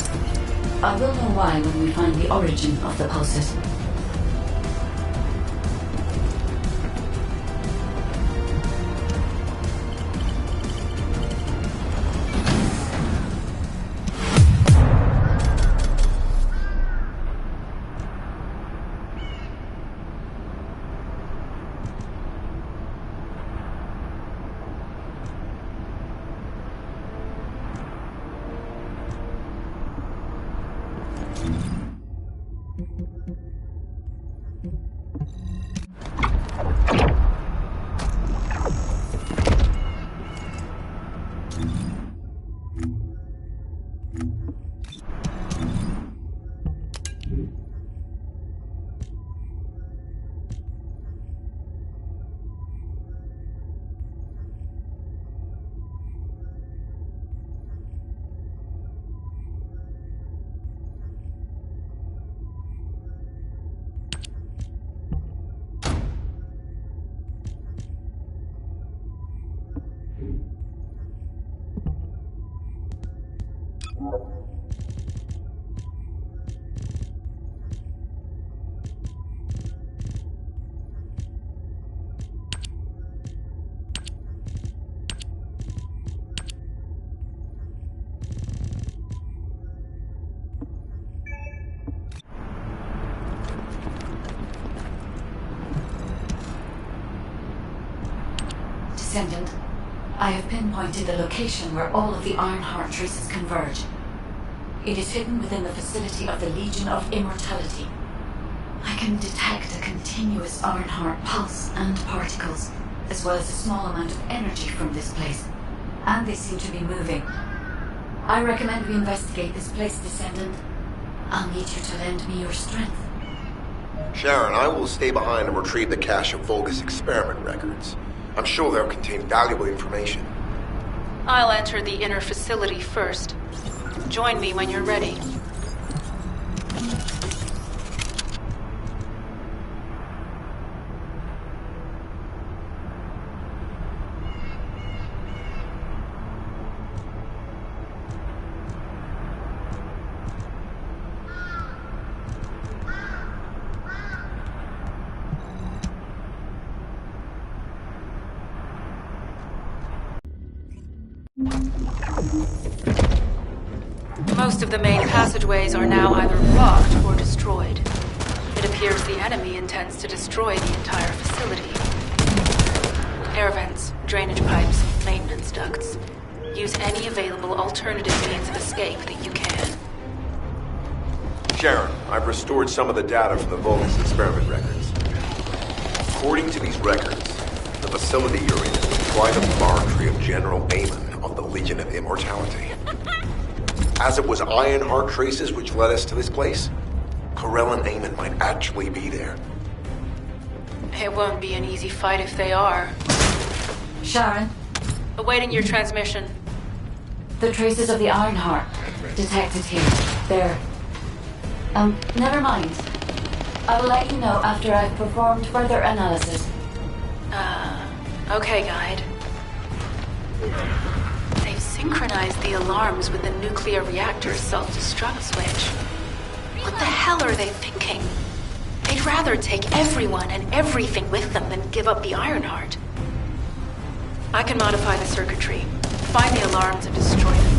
but I will know why when we find the origin of the pulses. Descendant, I have pinpointed the location where all of the Ironheart traces converge. It is hidden within the facility of the Legion of Immortality. I can detect a continuous Ironheart pulse and particles, as well as a small amount of energy from this place, and they seem to be moving. I recommend we investigate this place, Descendant. I'll need you to lend me your strength. Sharon, I will stay behind and retrieve the cache of Vulgus experiment records. I'm sure they'll contain valuable information. I'll enter the inner facility first. Join me when you're ready. Most of the main passageways are now either blocked or destroyed. It appears the enemy intends to destroy the entire facility. Air vents, drainage pipes, maintenance ducts. Use any available alternative means of escape that you can. Sharon, I've restored some of the data from the Vulgus experiment records. According to these records, the facility you're in is the private laboratory of General Amon of the Legion of Immortality. As it was Ironheart traces which led us to this place, Corell and Amon might actually be there. It won't be an easy fight if they are. Sharon, Awaiting your transmission. the traces of the Ironheart detected here. There. Never mind. I will let you know after I've performed further analysis. Okay, Guide. They've synchronized the alarms with the nuclear reactor's self-destruct switch. What the hell are they thinking? They'd rather take everyone and everything with them than give up the Ironheart. I can modify the circuitry, find the alarms and destroy them.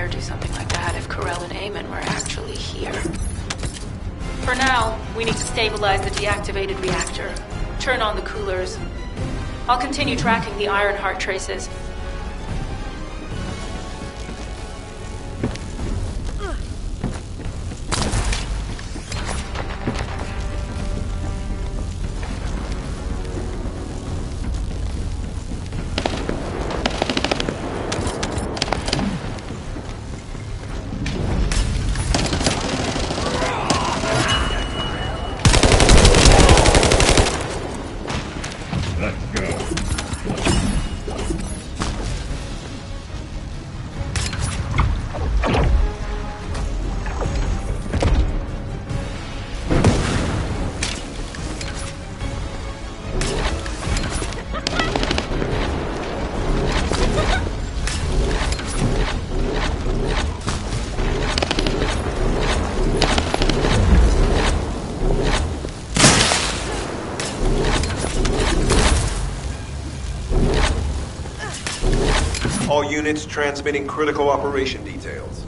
dare do something like that if Corell and Eamon were actually here. For now, we need to stabilize the deactivated reactor, turn on the coolers. I'll continue tracking the Ironheart traces. All units transmitting critical operation details.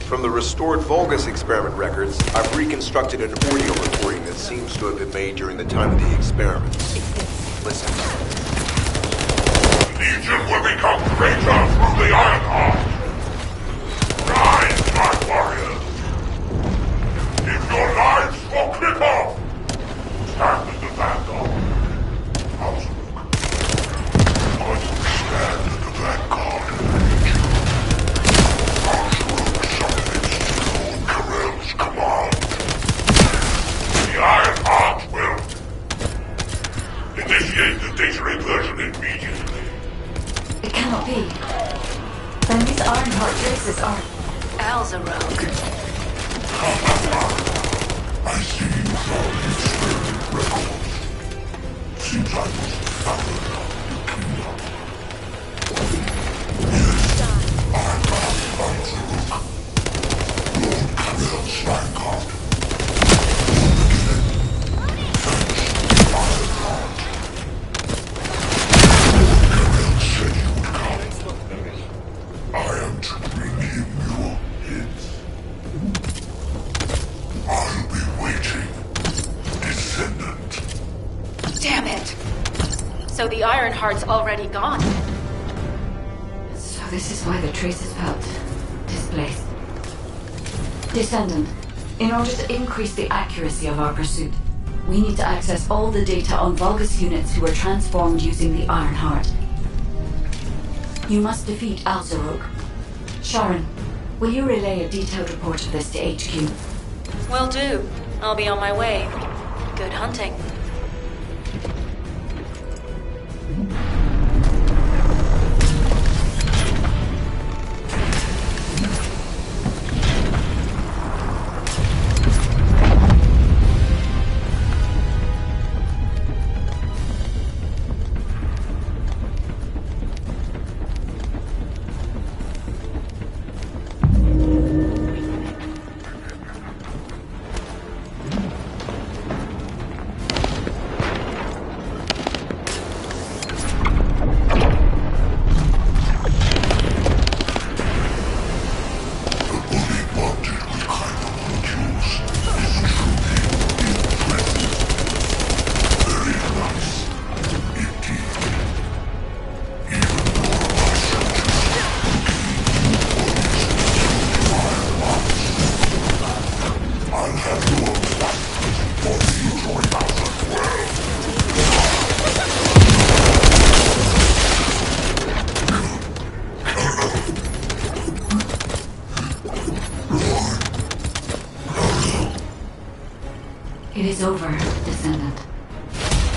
From the restored Vulgus experiment records, I've reconstructed an audio recording that seems to have been made during the time of the experiments. Listen. The Legion will become greater through the Ironheart. Rise, my warriors. If your lives will clip off, stand as the vanguard. Housework. I will stand as the vanguard. Housework submits to Lord Corell's command. The Ironheart will initiate the data reversion immediately. It cannot be. Then these Ironheart traces are... Alzarogue. I see you found experimental records. Seems I was found enough to clean up. Yes, I'm Alzarogue. Lord Corell's vanguard. Corell said you would come. I am to bring him your hits. I'll be waiting, Descendant. Damn it! So the Ironheart's already gone. So this is why the traces felt displaced. Descendant, in order to increase the accuracy of our pursuit, we need to access all the data on Vulgus units who were transformed using the Ironheart. You must defeat Alzarogue. Sharon, will you relay a detailed report of this to HQ? Will do. I'll be on my way. Good hunting. It is over, Descendant.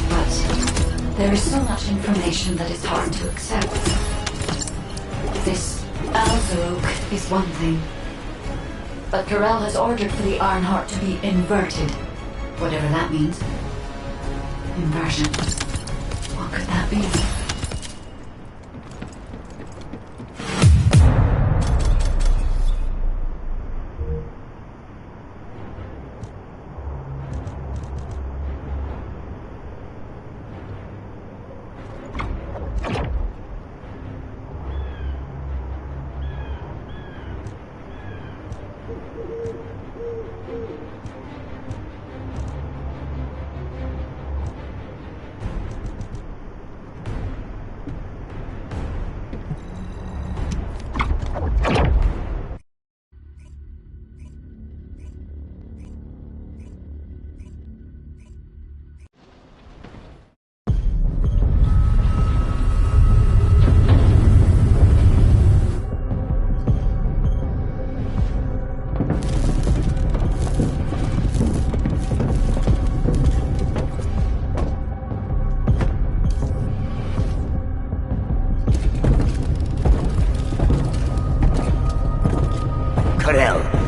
But there is so much information that is hard to accept. This Alzarogue is one thing. But Corell has ordered for the Ironheart to be inverted. Whatever that means. Inversion. What could that be?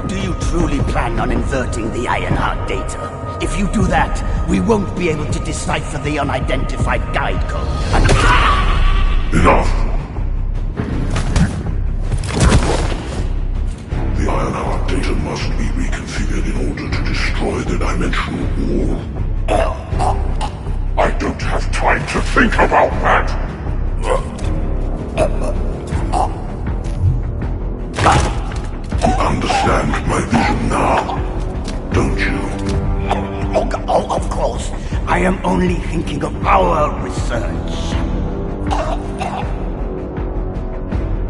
Do you truly plan on inverting the Ironheart data? If you do that, we won't be able to decipher the unidentified guide code. Enough! The Ironheart data must be reconfigured in order to destroy the dimensional wall. I don't have time to think about that! You understand my vision now, don't you? Oh, of course. I am only thinking of our research.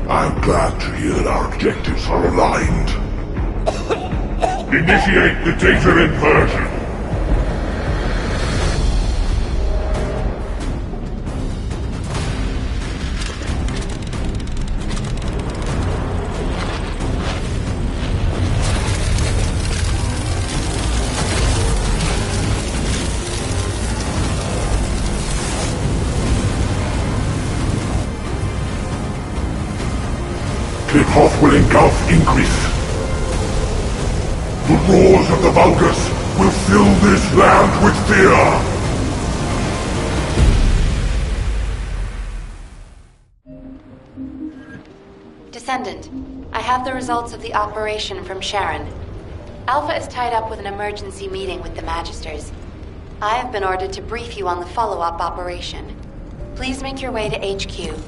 I'm glad to hear that our objectives are aligned. Initiate the data inversion. Click-off will engulf Increase. The roars of the Vulgus will fill this land with fear! Descendant, I have the results of the operation from Sharon. Alpha is tied up with an emergency meeting with the Magisters. I have been ordered to brief you on the follow-up operation. Please make your way to HQ.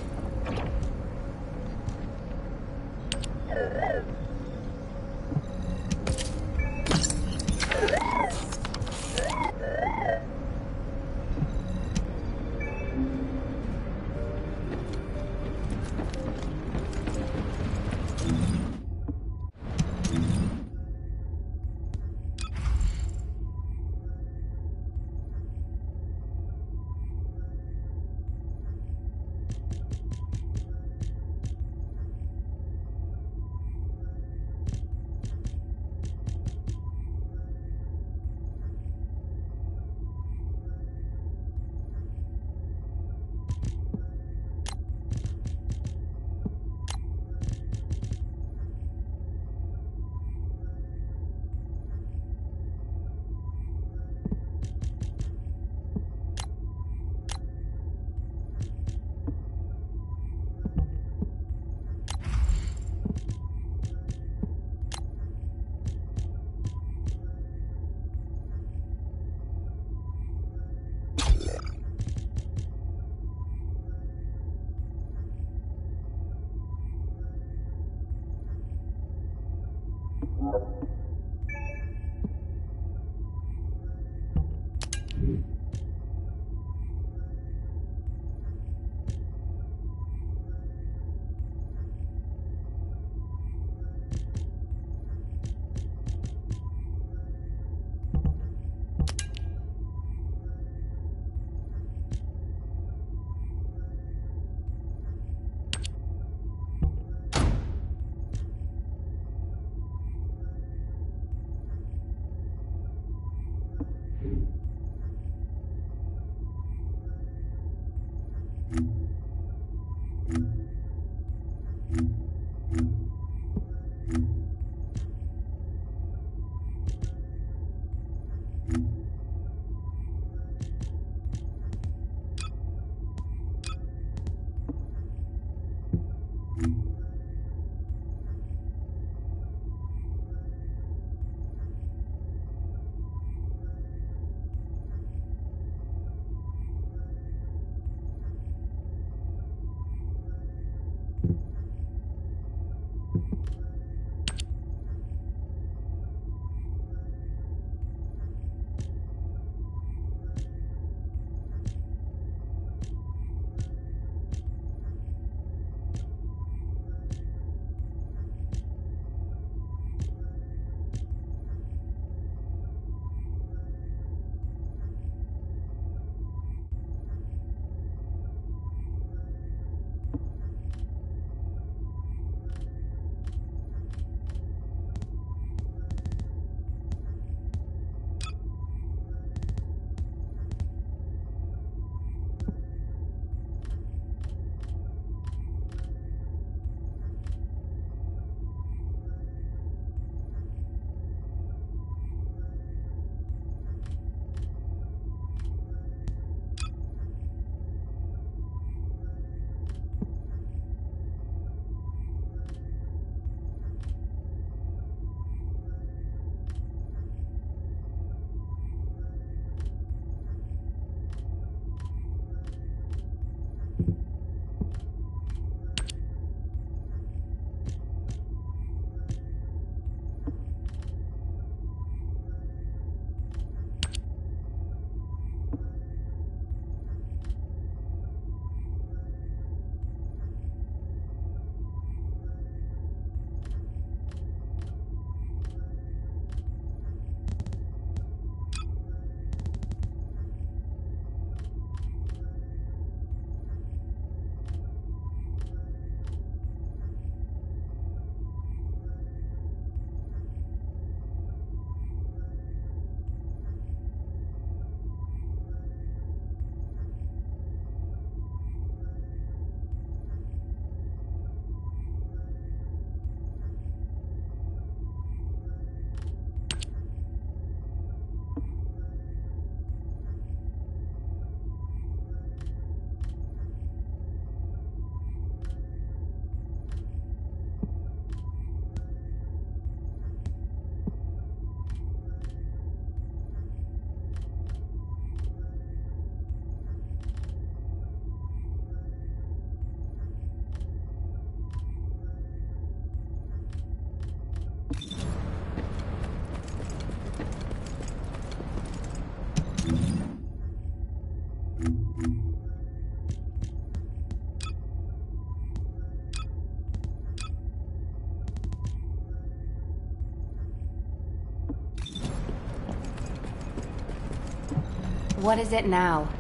What is it now?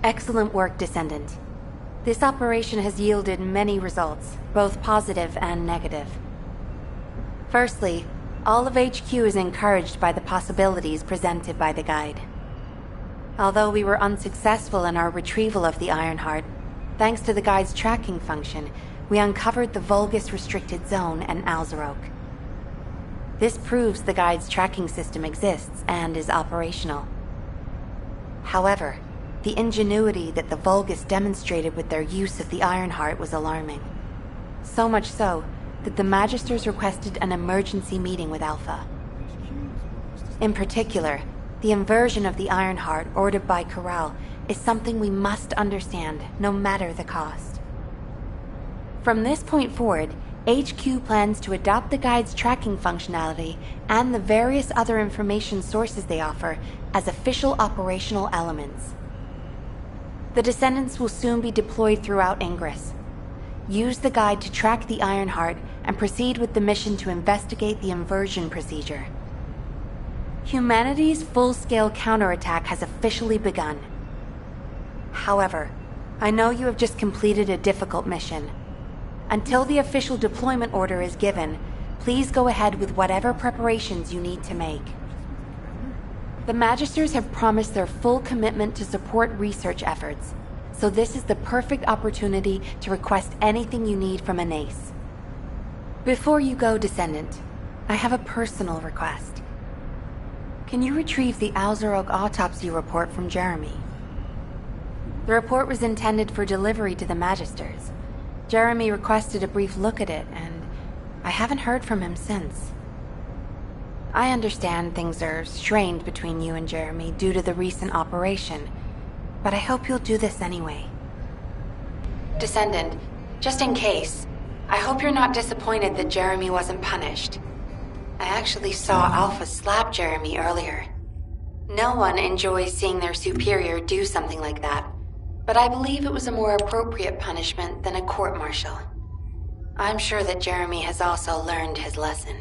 Excellent work, Descendant. This operation has yielded many results, both positive and negative. Firstly, all of HQ is encouraged by the possibilities presented by the guide. Although we were unsuccessful in our retrieval of the Ironheart, thanks to the guide's tracking function, we uncovered the Vulgus restricted zone and Alzarok. This proves the guide's tracking system exists and is operational. However, the ingenuity that the Vulgus demonstrated with their use of the Ironheart was alarming. So much so that the Magisters requested an emergency meeting with Alpha. In particular, the inversion of the Ironheart ordered by Corral is something we must understand, no matter the cost. From this point forward, HQ plans to adopt the guide's tracking functionality and the various other information sources they offer as official operational elements. The Descendants will soon be deployed throughout Ingress. Use the guide to track the Ironheart and proceed with the mission to investigate the inversion procedure. Humanity's full-scale counterattack has officially begun. However, I know you have just completed a difficult mission. Until the official deployment order is given, please go ahead with whatever preparations you need to make. The Magisters have promised their full commitment to support research efforts, so this is the perfect opportunity to request anything you need from an ace. Before you go, Descendant, I have a personal request. Can you retrieve the Alzarok autopsy report from Jeremy? The report was intended for delivery to the Magisters. Jeremy requested a brief look at it, and I haven't heard from him since. I understand things are strained between you and Jeremy due to the recent operation, but I hope you'll do this anyway. Descendant, just in case, I hope you're not disappointed that Jeremy wasn't punished. I actually saw Alpha slap Jeremy earlier. No one enjoys seeing their superior do something like that, but I believe it was a more appropriate punishment than a court-martial. I'm sure that Jeremy has also learned his lesson.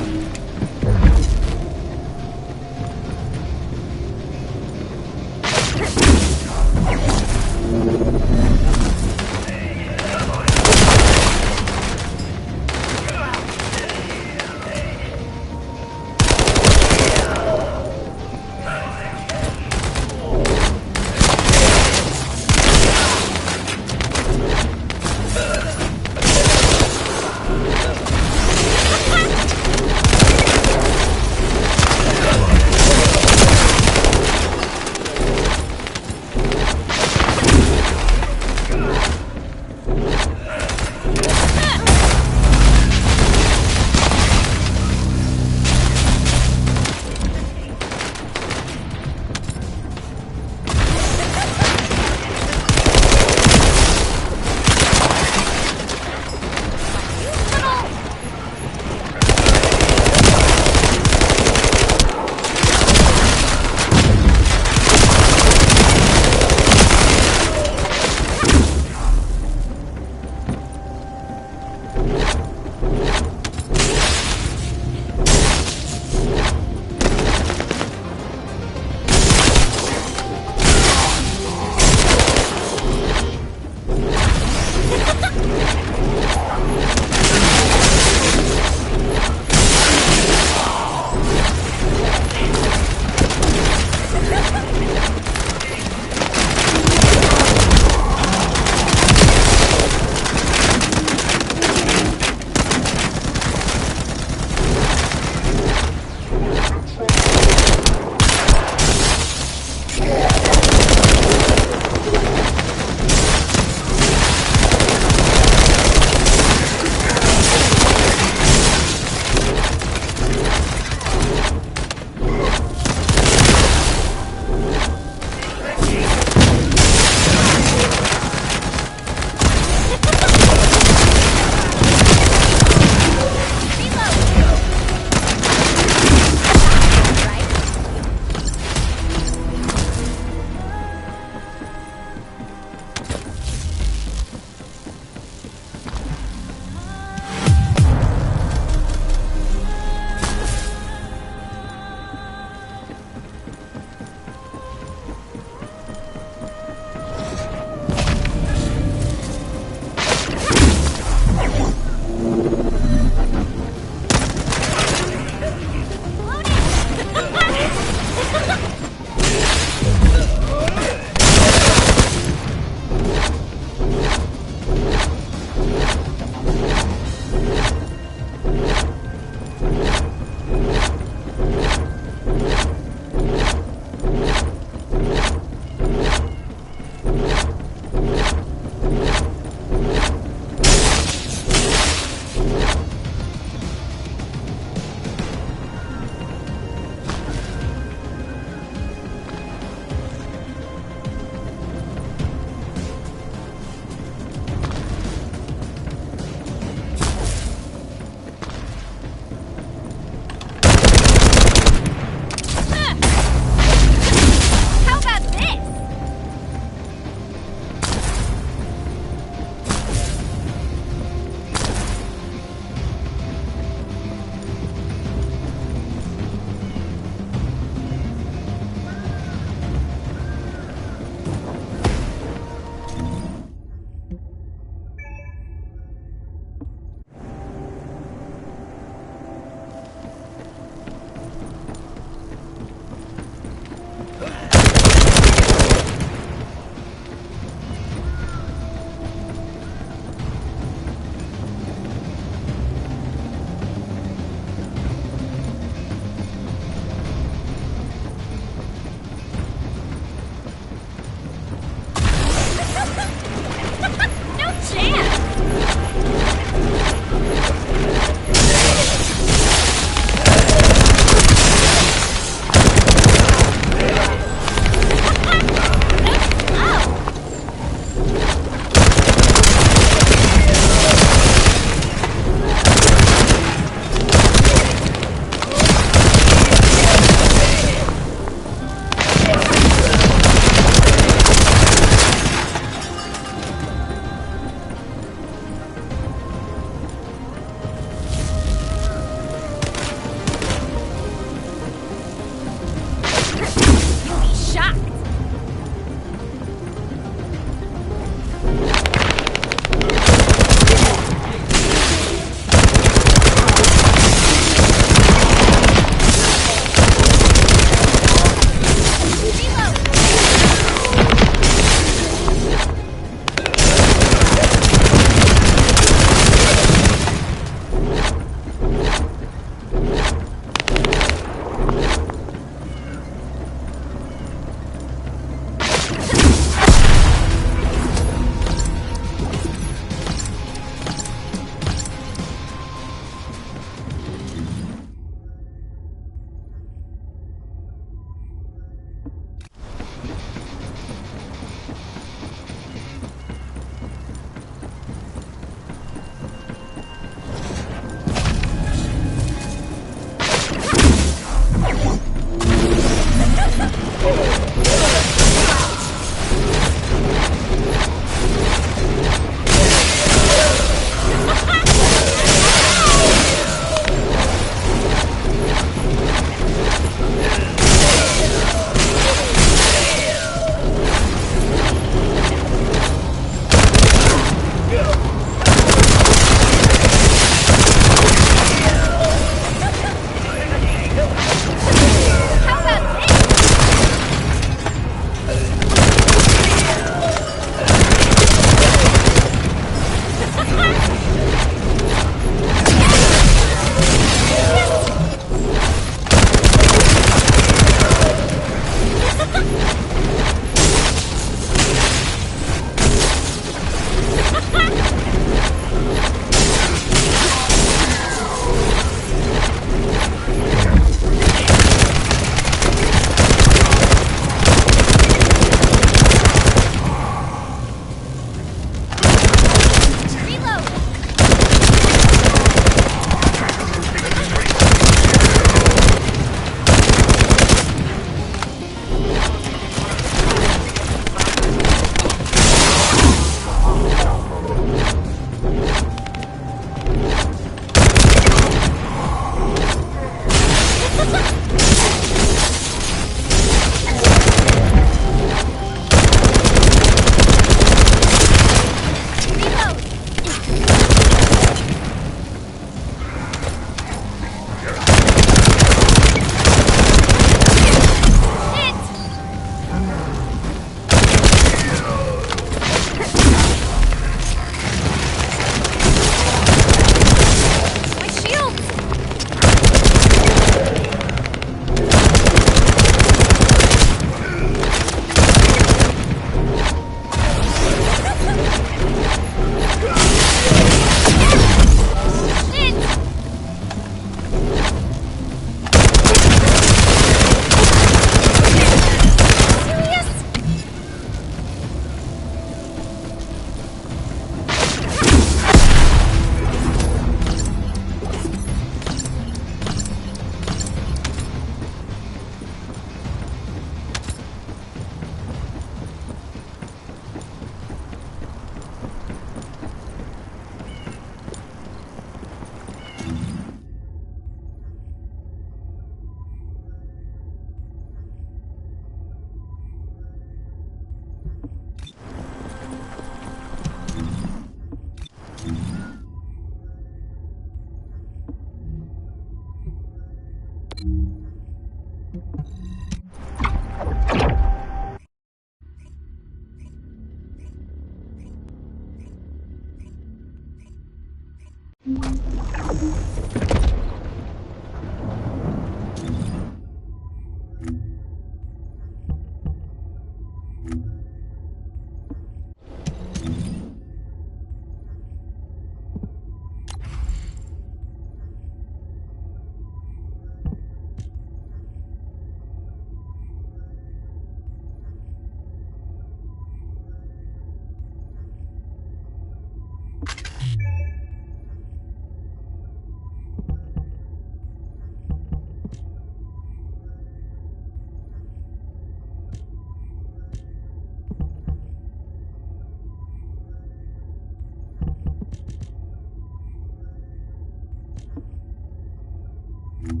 Are you?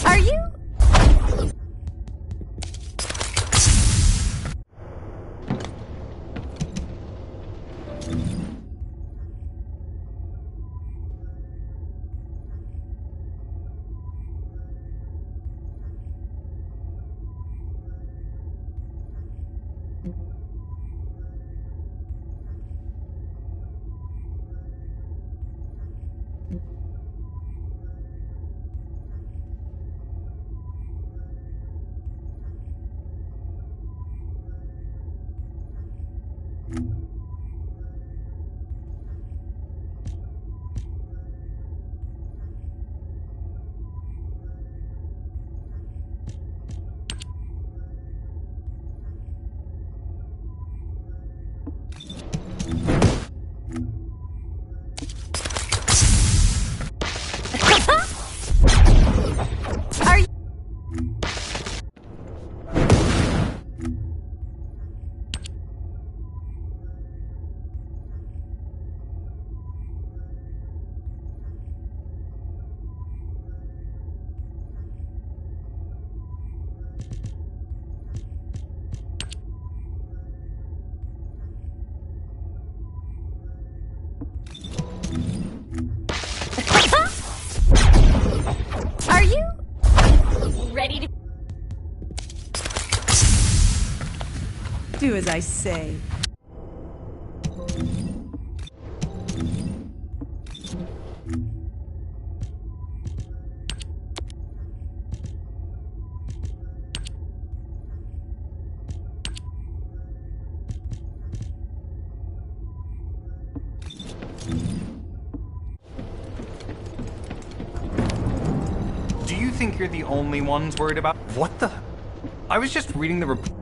Are you? Are you ready to Do as I say. Do you think you're the only ones worried about... What the... I was just reading the report.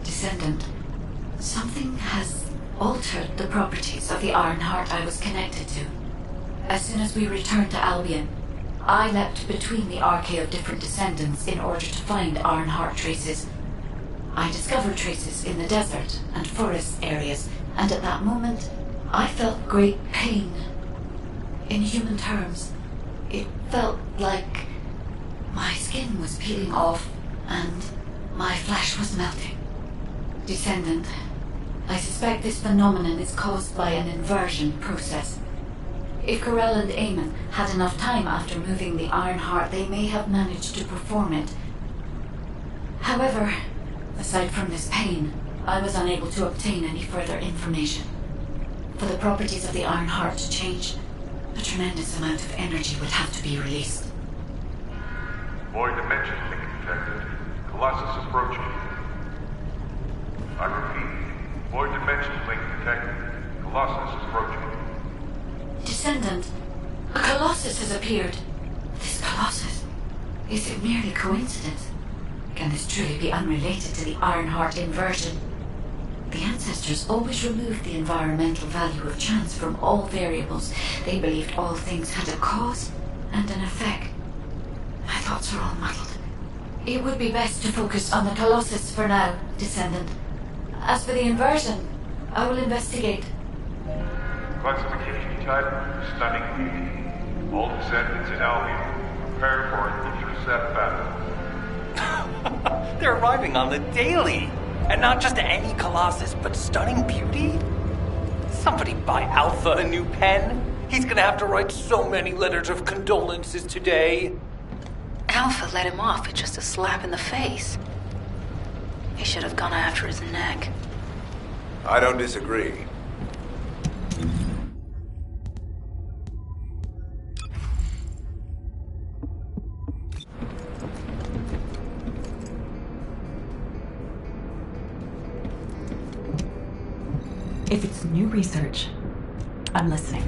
Descendant, something has altered the properties of the Ironheart I was connected to. As soon as we returned to Albion, I leapt between the arcade of different descendants in order to find Ironheart traces. I discovered traces in the desert and forest areas, and at that moment, I felt great pain. In human terms, it felt like my skin was peeling off and my flesh was melting. Descendant, I suspect this phenomenon is caused by an inversion process. If Corell and Eamon had enough time after moving the Ironheart, they may have managed to perform it. However, aside from this pain, I was unable to obtain any further information. For the properties of the Ironheart to change, a tremendous amount of energy would have to be released. Void dimension link detected. Colossus approaching. I repeat, void dimension link detected. Colossus approaching. Descendant, a Colossus has appeared. This Colossus, is it merely coincidence? Can this truly be unrelated to the Ironheart inversion? The ancestors always removed the environmental value of chance from all variables. They believed all things had a cause and an effect. My thoughts are all muddled. It would be best to focus on the Colossus for now, Descendant. As for the inversion, I will investigate. Classification type, stunning beauty. All descendants in Albion, prepare for an intercept battle. They're arriving on the daily! And not just any Colossus, but stunning beauty? Somebody buy Alpha a new pen? He's gonna have to write so many letters of condolences today. Alpha let him off with just a slap in the face. He should have gone after his neck. I don't disagree. If it's new research, I'm listening.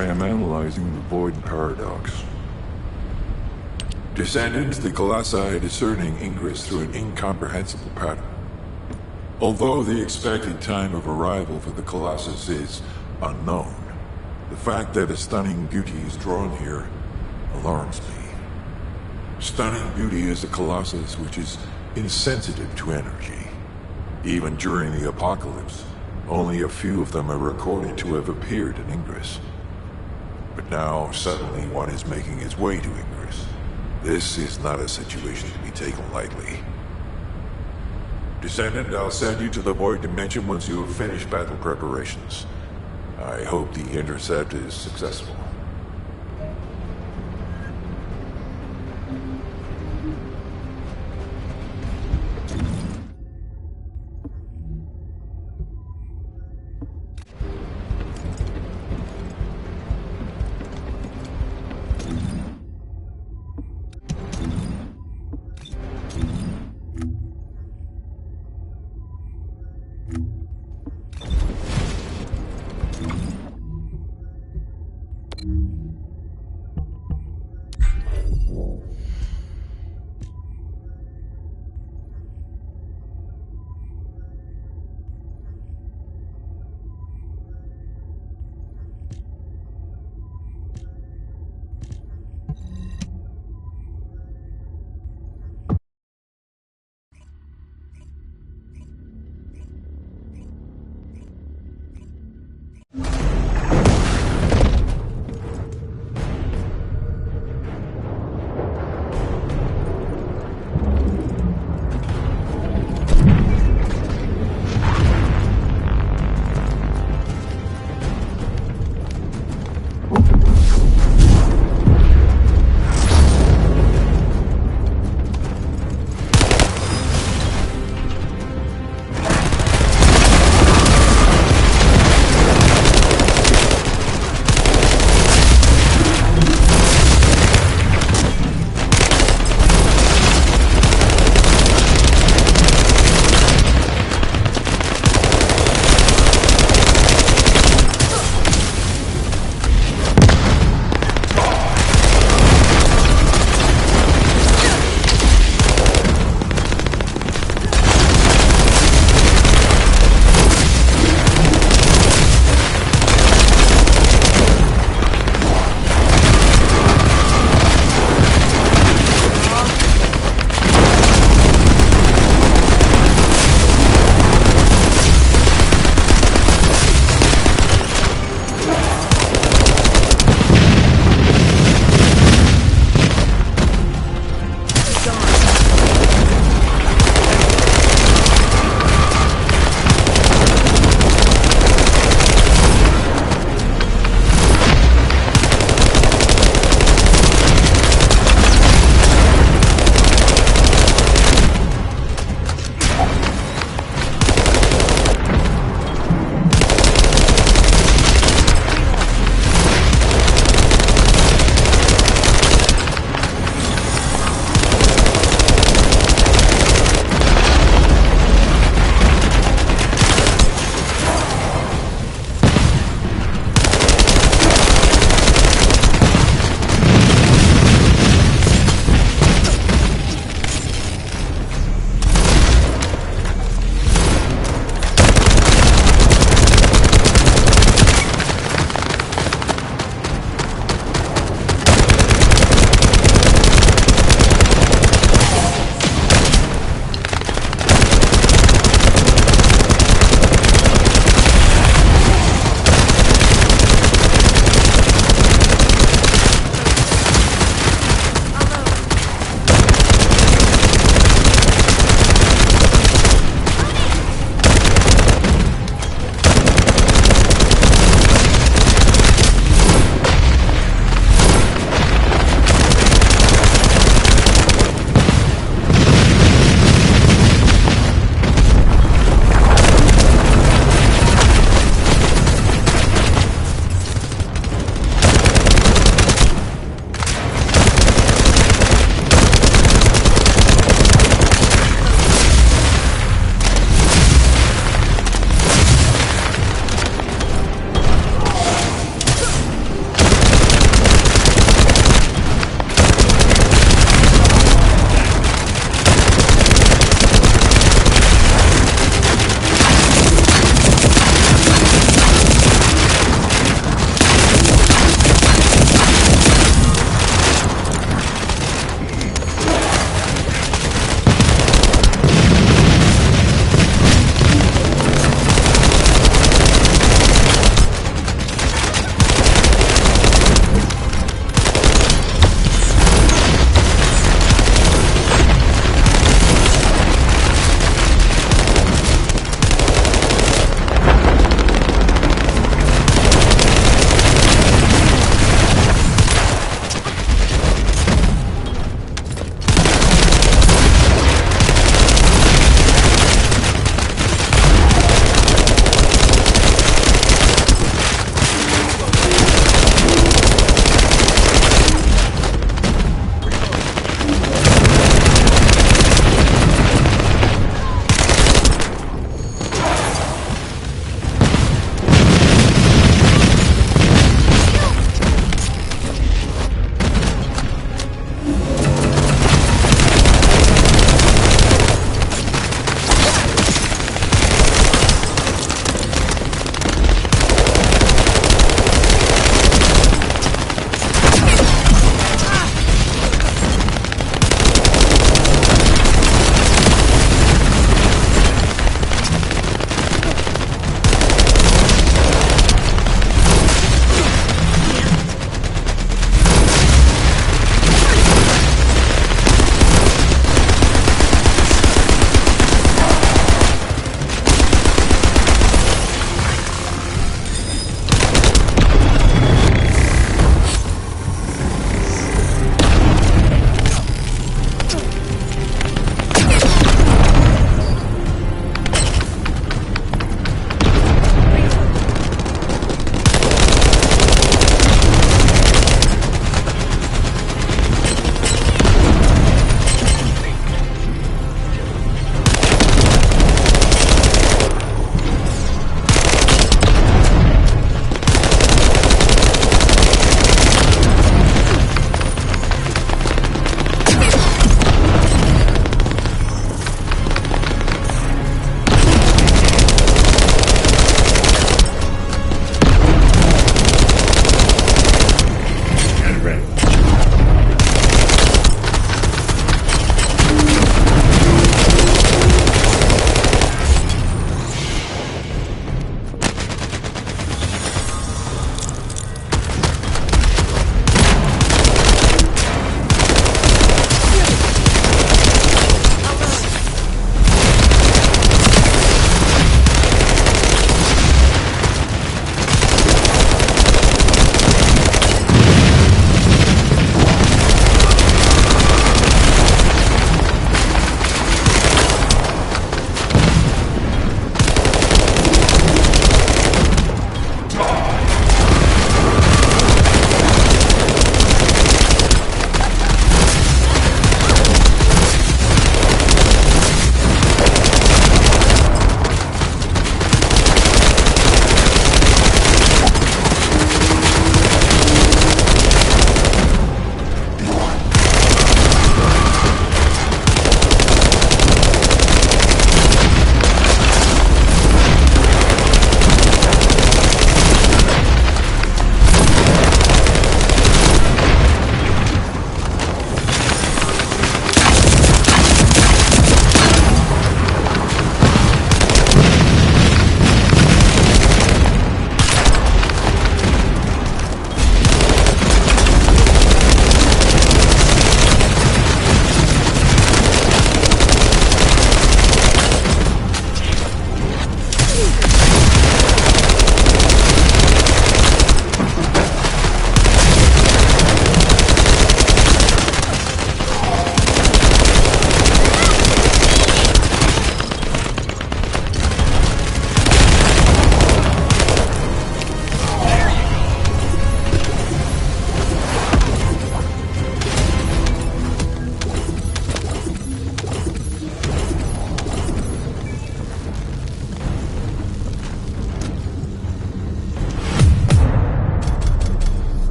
I am analyzing the Void Paradox. Descendants, the Colossi are discerning ingress through an incomprehensible pattern. Although the expected time of arrival for the Colossus is unknown, the fact that a stunning beauty is drawn here alarms me. Stunning beauty is a Colossus which is insensitive to energy. Even during the apocalypse, only a few of them are recorded to have appeared in Ingress. But now, suddenly, one is making its way to Ingress. This is not a situation to be taken lightly. Descendant, I'll send you to the Void Dimension once you have finished battle preparations. I hope the intercept is successful.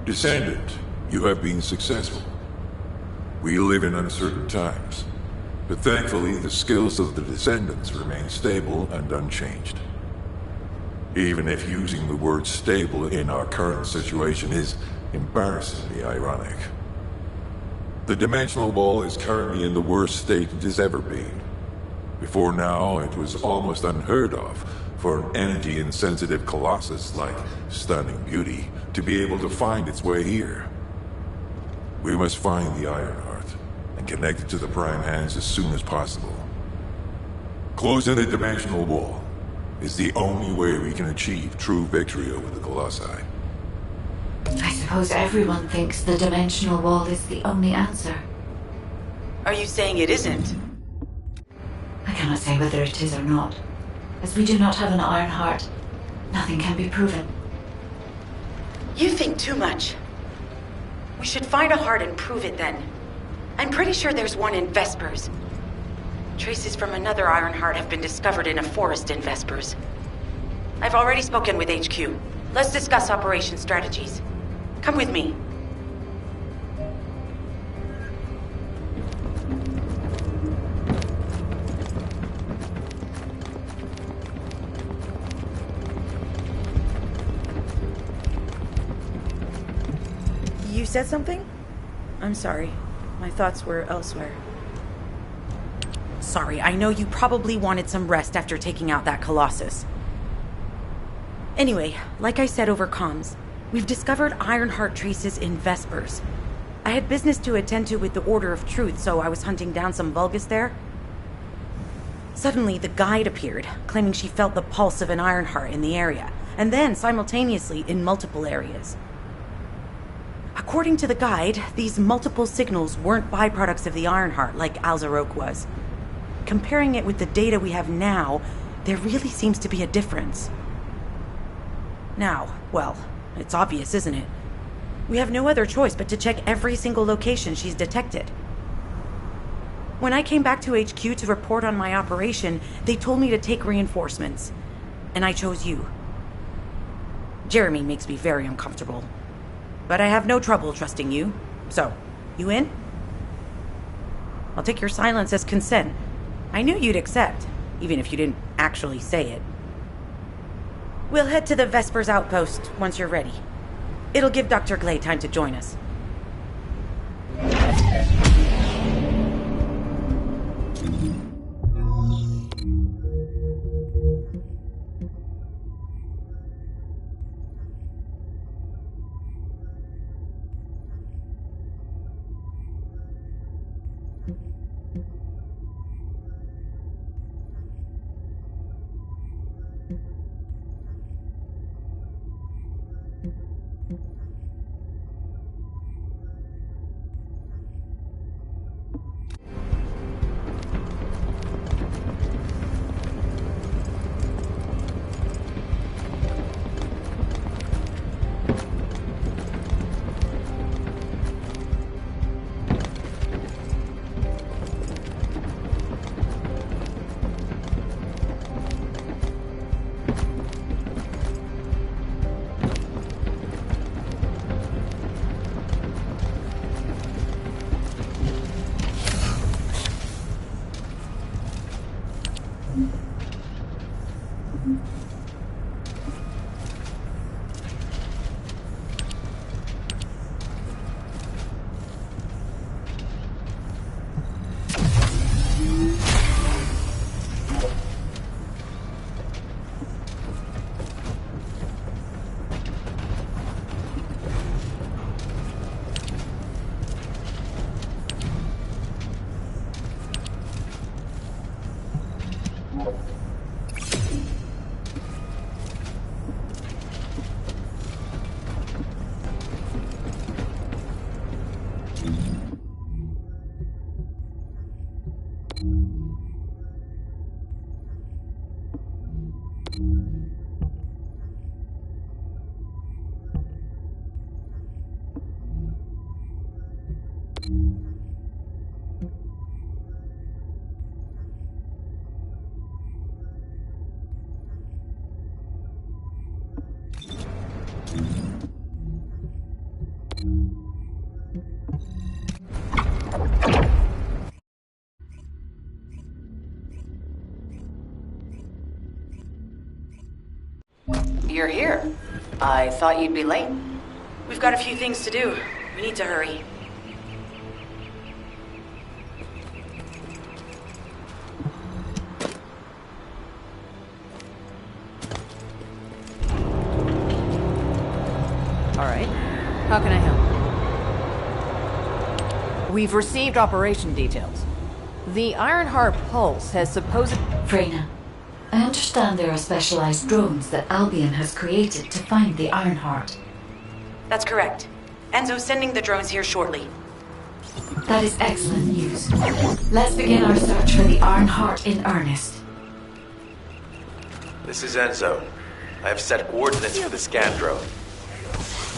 Descendant, you have been successful. We live in uncertain times, but thankfully the skills of the Descendants remain stable and unchanged. Even if using the word stable in our current situation is embarrassingly ironic. The dimensional wall is currently in the worst state it has ever been. Before now, it was almost unheard of for an energy-insensitive colossus like Stunning Beauty to be able to find its way here. We must find the Ironheart and connect it to the Prime Hands as soon as possible. Closing the dimensional wall is the only way we can achieve true victory over the Colossi. I suppose everyone thinks the dimensional wall is the only answer. Are you saying it isn't? I cannot say whether it is or not. As we do not have an Ironheart, nothing can be proven. You think too much. We should find a heart and prove it then. I'm pretty sure there's one in Vespers. Traces from another Ironheart have been discovered in a forest in Vespers. I've already spoken with HQ. Let's discuss operation strategies. Come with me. You said something? I'm sorry. My thoughts were elsewhere. Sorry, I know you probably wanted some rest after taking out that Colossus. Anyway, like I said over comms, we've discovered Ironheart traces in Vespers. I had business to attend to with the Order of Truth, so I was hunting down some Vulgus there. Suddenly, the guide appeared, claiming she felt the pulse of an Ironheart in the area, and then simultaneously in multiple areas. According to the guide, these multiple signals weren't byproducts of the Ironheart like Alzarok was. Comparing it with the data we have now, there really seems to be a difference. Now, well, it's obvious, isn't it? We have no other choice but to check every single location she's detected. When I came back to HQ to report on my operation, they told me to take reinforcements, and I chose you. Jeremy makes me very uncomfortable. But I have no trouble trusting you. So, you in? I'll take your silence as consent. I knew you'd accept, even if you didn't actually say it. We'll head to the Vespers outpost once you're ready. It'll give Dr. Glay time to join us. You're here. I thought you'd be late. We've got a few things to do. We need to hurry. All right. How can I help? We've received operation details. The Ironheart Pulse has supposed... Freyna, I understand there are specialized drones that Albion has created to find the Ironheart. That's correct. Enzo's sending the drones here shortly. That is excellent news. Let's begin our search for the Ironheart in earnest. This is Enzo. I have set coordinates for the scan drone.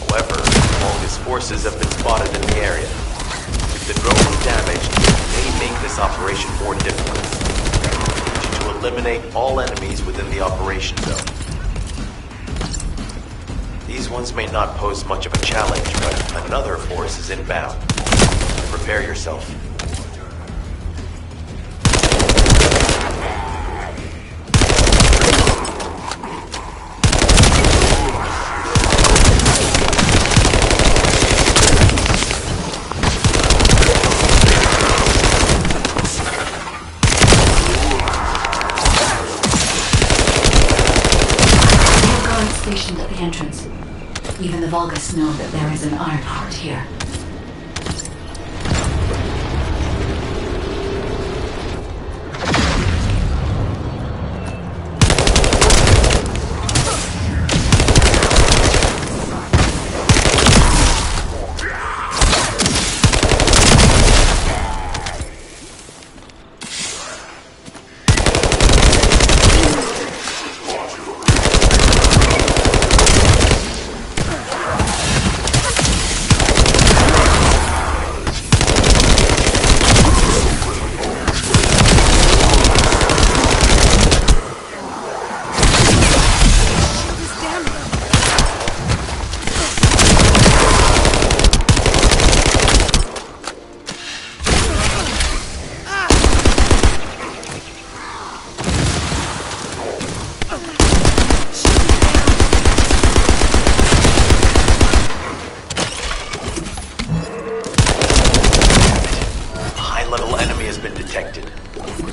However, Vulgus forces have been spotted in the area. If the drone is damaged, it may make this operation more difficult. To eliminate all enemies within the operation zone. These ones may not pose much of a challenge, but another force is inbound. Prepare yourself. Stationed at the entrance. Even the Vulgus know that there is an Ironheart here.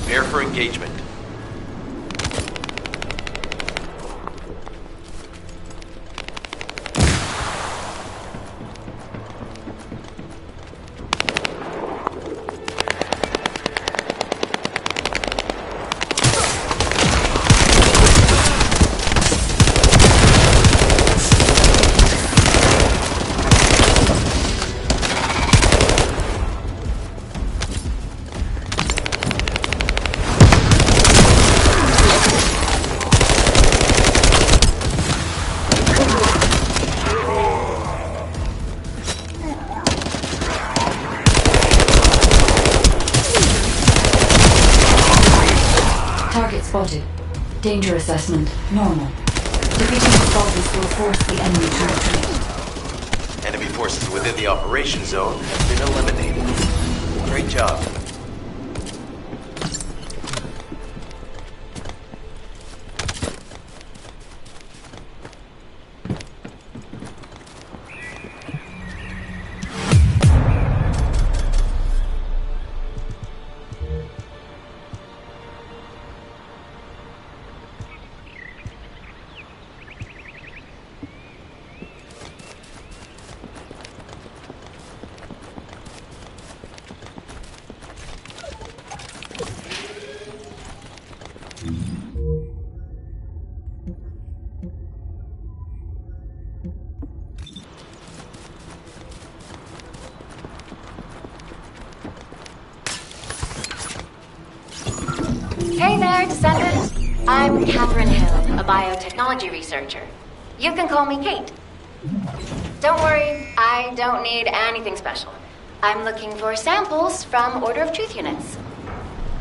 Prepare for engagement. Target spotted. Danger assessment, normal. Defeating the Vulgus will force the enemy to retreat. Enemy forces within the operation zone have been eliminated. Great job. Hey there, Descendant. I'm Catherine Hill, a biotechnology researcher. You can call me Kate. Don't worry, I don't need anything special. I'm looking for samples from Order of Truth units.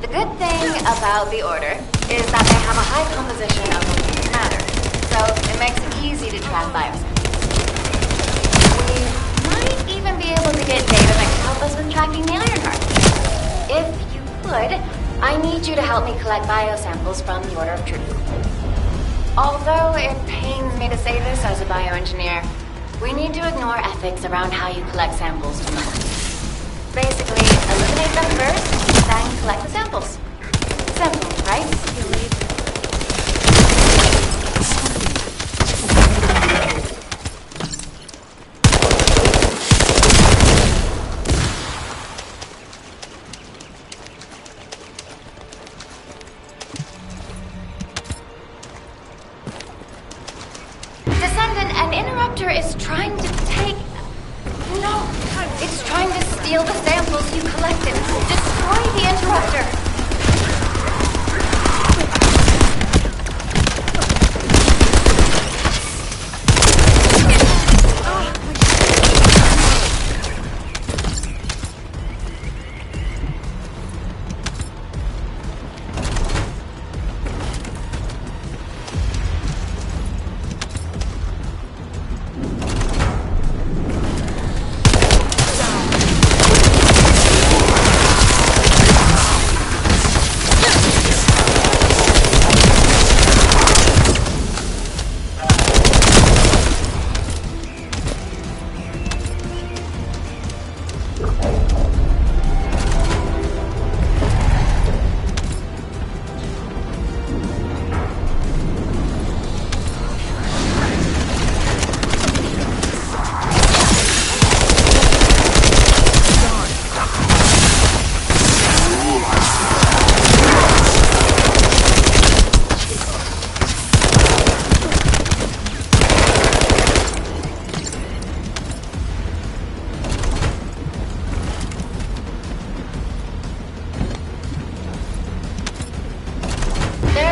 The good thing about the Order is that they have a high composition of organic matter, so it makes it easy to track biosamples. We might even be able to get data that can help us with tracking the Ironheart. If you could, I need you to help me collect biosamples from the Order of Truth. Although it pains me to say this as a bioengineer, we need to ignore ethics around how you collect samples from them. Basically, eliminate them first, then collect the samples. Simple, right? Descendant, an interrupter is trying to take... No! It's trying to steal the samples you collected. Destroy the interrupter!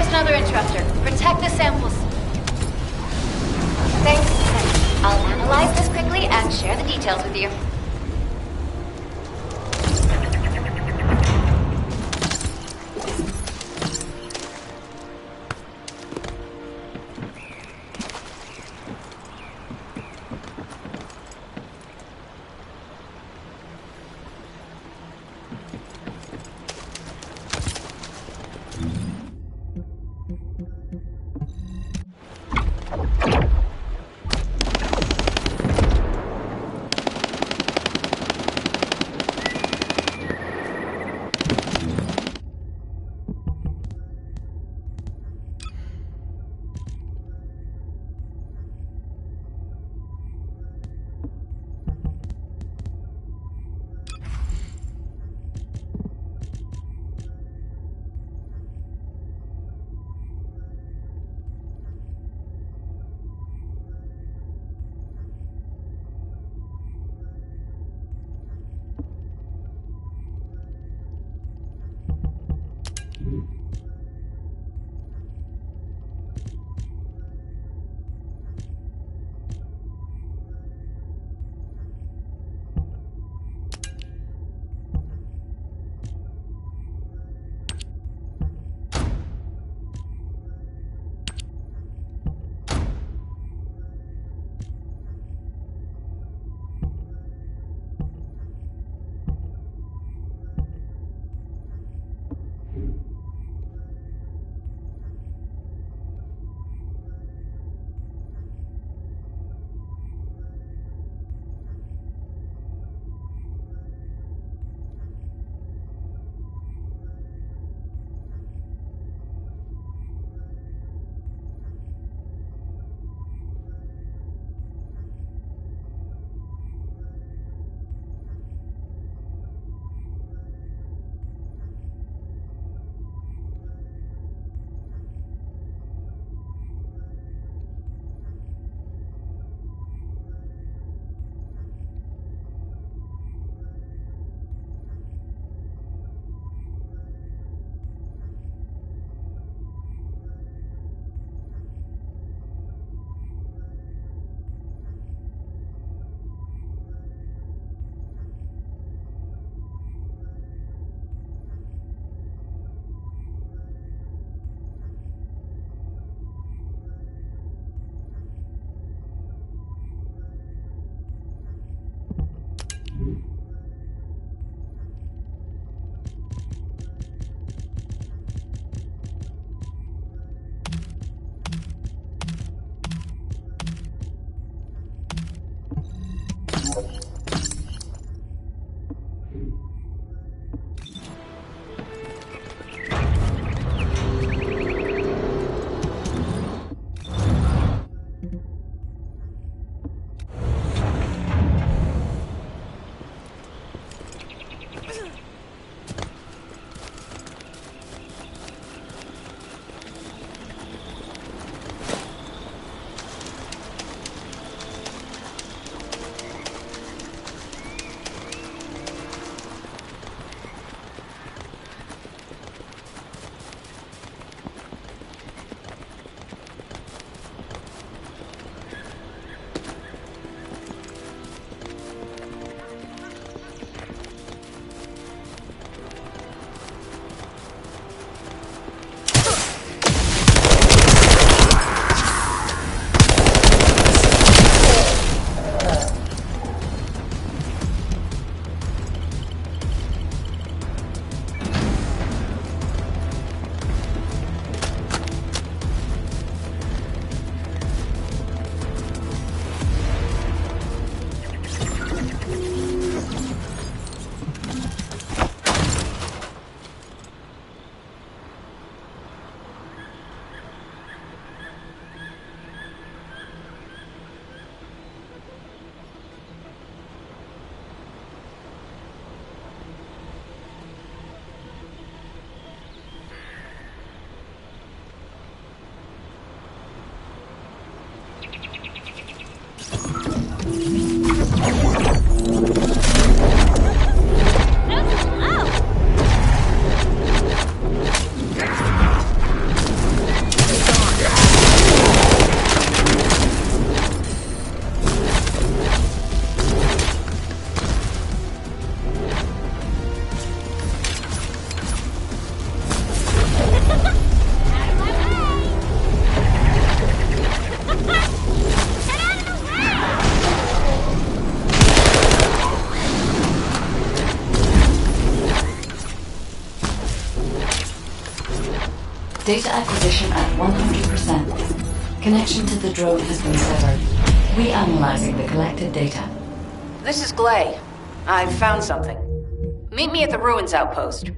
Another interrupter. Protect the samples. Thanks, Descendant. I'll analyze this quickly and share the details with you. Data acquisition at 100%. Connection to the drone has been severed. Reanalyzing the collected data. This is Glay. I've found something. Meet me at the Ruins outpost.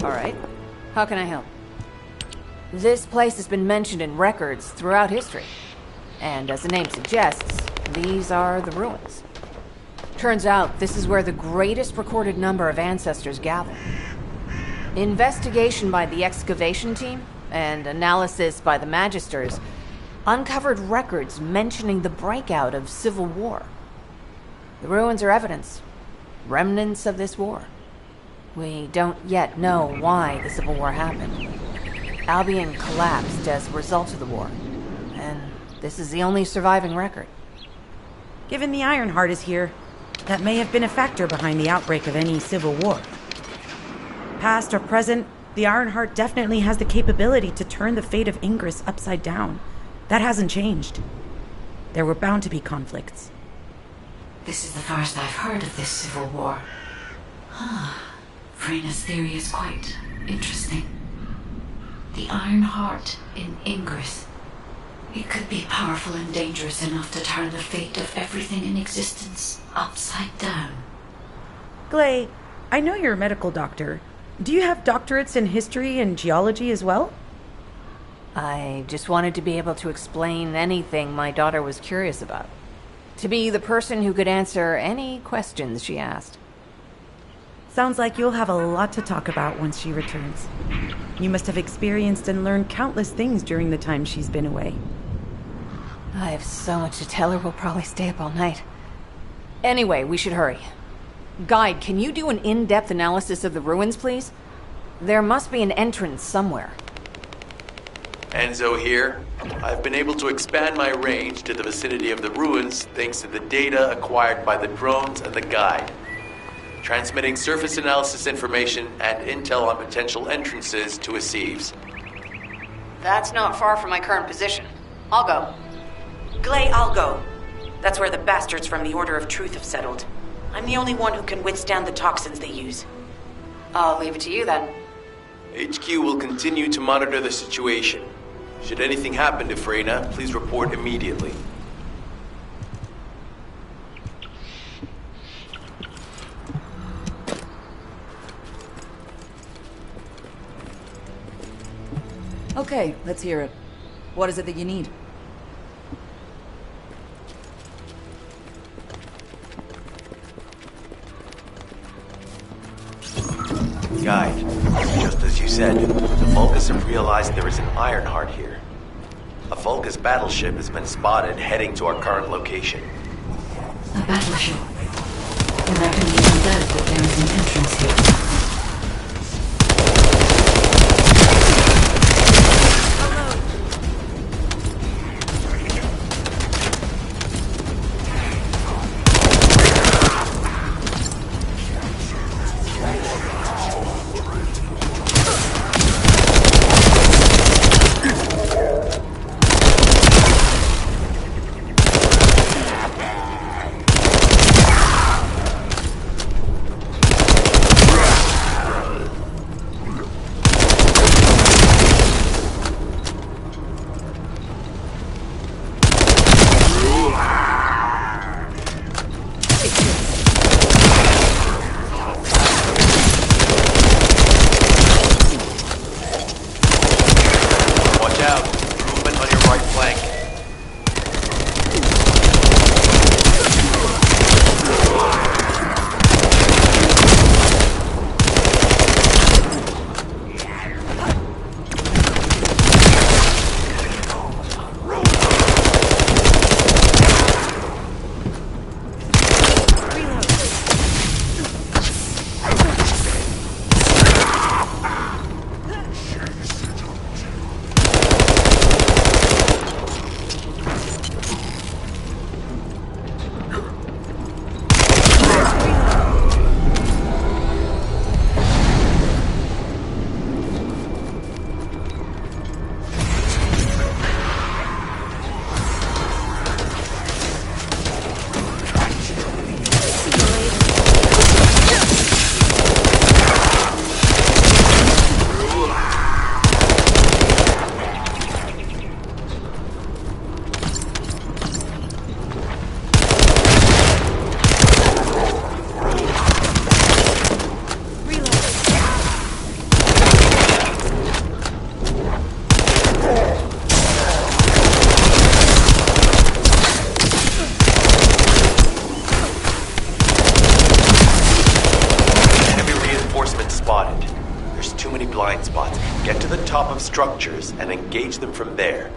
Alright. How can I help? This place has been mentioned in records throughout history. And as the name suggests, these are the ruins. Turns out, this is where the greatest recorded number of ancestors gather. Investigation by the excavation team and analysis by the magisters uncovered records mentioning the breakout of civil war. The ruins are evidence, remnants of this war. We don't yet know why the Civil War happened. Albion collapsed as a result of the war, and this is the only surviving record. Given the Ironheart is here, that may have been a factor behind the outbreak of any civil war. Past or present, the Ironheart definitely has the capability to turn the fate of Ingress upside down. That hasn't changed. There were bound to be conflicts. This is the first I've heard of this civil war. Frena's theory is quite interesting. The Ironheart in Ingress. It could be powerful and dangerous enough to turn the fate of everything in existence upside down. Glay, I know you're a medical doctor. Do you have doctorates in history and geology as well? I just wanted to be able to explain anything my daughter was curious about. To be the person who could answer any questions she asked. Sounds like you'll have a lot to talk about once she returns. You must have experienced and learned countless things during the time she's been away. I have so much to tell her, we'll probably stay up all night. Anyway, we should hurry. Guide, can you do an in-depth analysis of the ruins, please? There must be an entrance somewhere. Enzo here. I've been able to expand my range to the vicinity of the ruins thanks to the data acquired by the drones and the guide. Transmitting surface analysis information and intel on potential entrances to Aceves. That's not far from my current position. I'll go. Glay, I'll go. That's where the bastards from the Order of Truth have settled. I'm the only one who can withstand the toxins they use. I'll leave it to you then. HQ will continue to monitor the situation. Should anything happen to Freyna, please report immediately. Okay, let's hear it. What is it that you need? Guide, just as you said, the Vulgus have realized there is an Ironheart here. A Vulgus battleship has been spotted heading to our current location. A battleship? Then I can even doubt that there is an entrance here. Structures and engage them from there.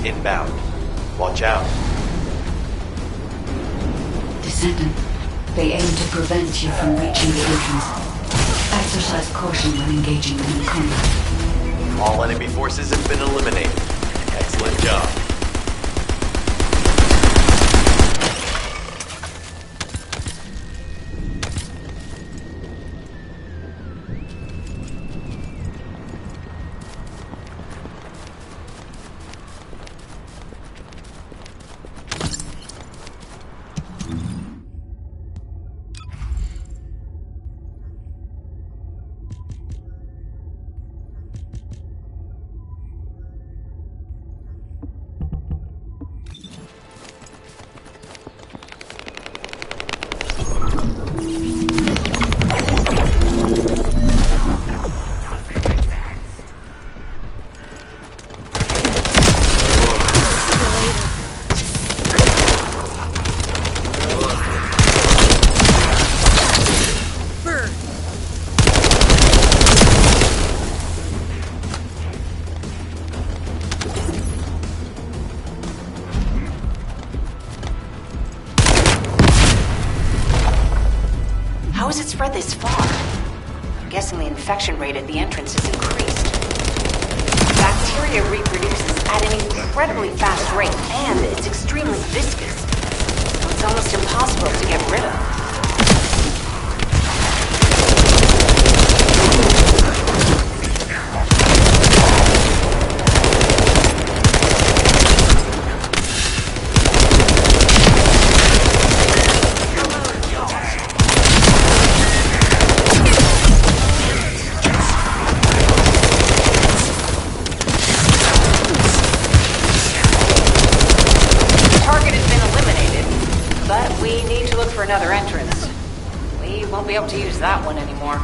Inbound. Watch out. Descendant, they aim to prevent you from reaching the entrance. Exercise caution when engaging them in combat. All enemy forces have been eliminated. Excellent job. has it spread this far? I'm guessing the infection rate at the entrance has increased. Bacteria reproduces at an incredibly fast rate, and it's extremely viscous, so it's almost impossible to get rid of. Another entrance. We won't be able to use that one anymore.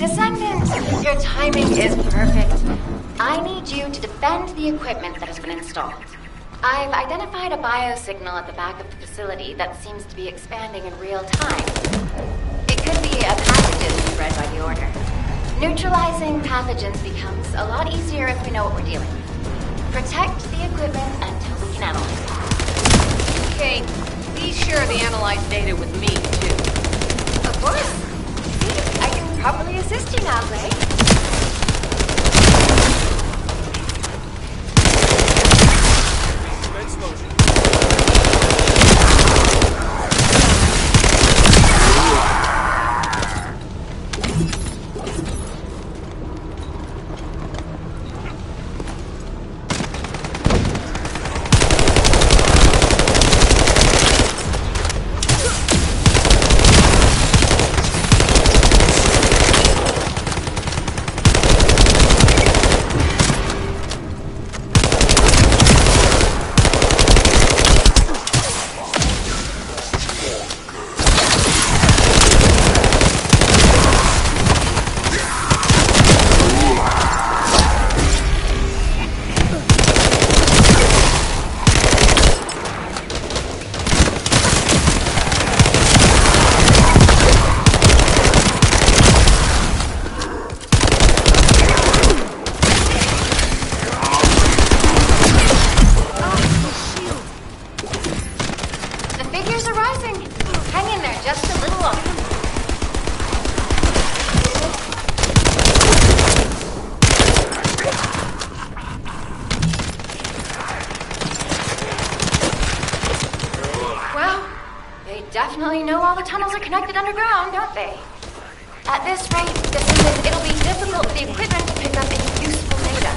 Descendant, your timing is perfect. I need you to defend the equipment that has been installed. I've identified a biosignal at the back of the facility that seems to be expanding in real time. It could be a pathogen spread by the Order. Neutralizing pathogens becomes a lot easier if we know what we're dealing with. Protect the equipment until we can analyze it. Kate, please share the analyzed data with me, too. Of course. I can probably assist you now, Clay. Definitely know all the tunnels are connected underground, don't they? At this rate, Descendant, it'll be difficult for the equipment to pick up any useful data.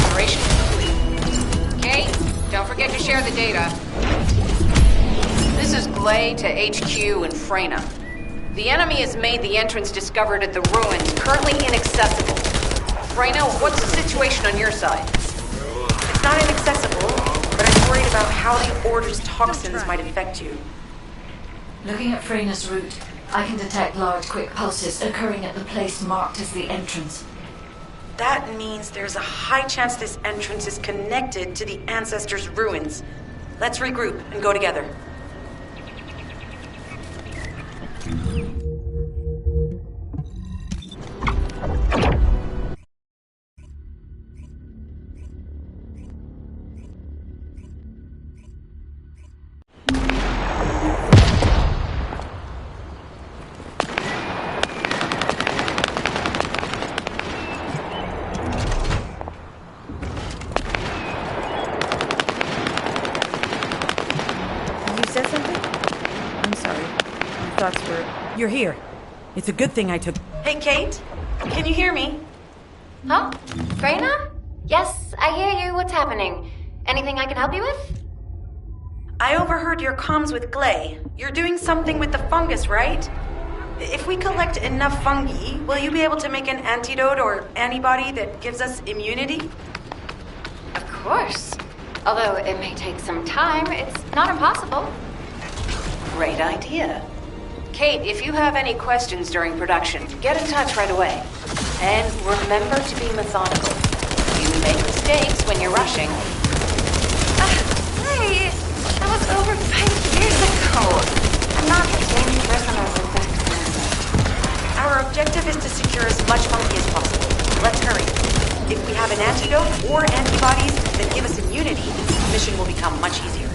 Operation complete. Kate, don't forget to share the data. This is Glay to HQ in Freyna. The enemy has made the entrance discovered at the ruins currently inaccessible. Freyna, what's the situation on your side? It's not inaccessible, but I'm worried about how the Order's toxins might affect you. Looking at Freyna's route, I can detect large quick pulses occurring at the place marked as the entrance. That means there's a high chance this entrance is connected to the Ancestors' ruins. Let's regroup and go together. that's where... You're here. It's a good thing I took... Hey, Kate? Can you hear me? Huh? Freyna? Yes, I hear you. What's happening? Anything I can help you with? I overheard your comms with Glay. You're doing something with the fungus, right? If we collect enough fungi, will you be able to make an antidote or antibody that gives us immunity? Of course. Although it may take some time, it's not impossible. Great idea. Kate, if you have any questions during production, get in touch right away. And remember to be methodical. You make mistakes when you're rushing. Hey, that was over 5 years ago. I'm not the same person as back then. Our objective is to secure as much fungi as possible. Let's hurry. If we have an antidote or antibodies that give us immunity, the mission will become much easier.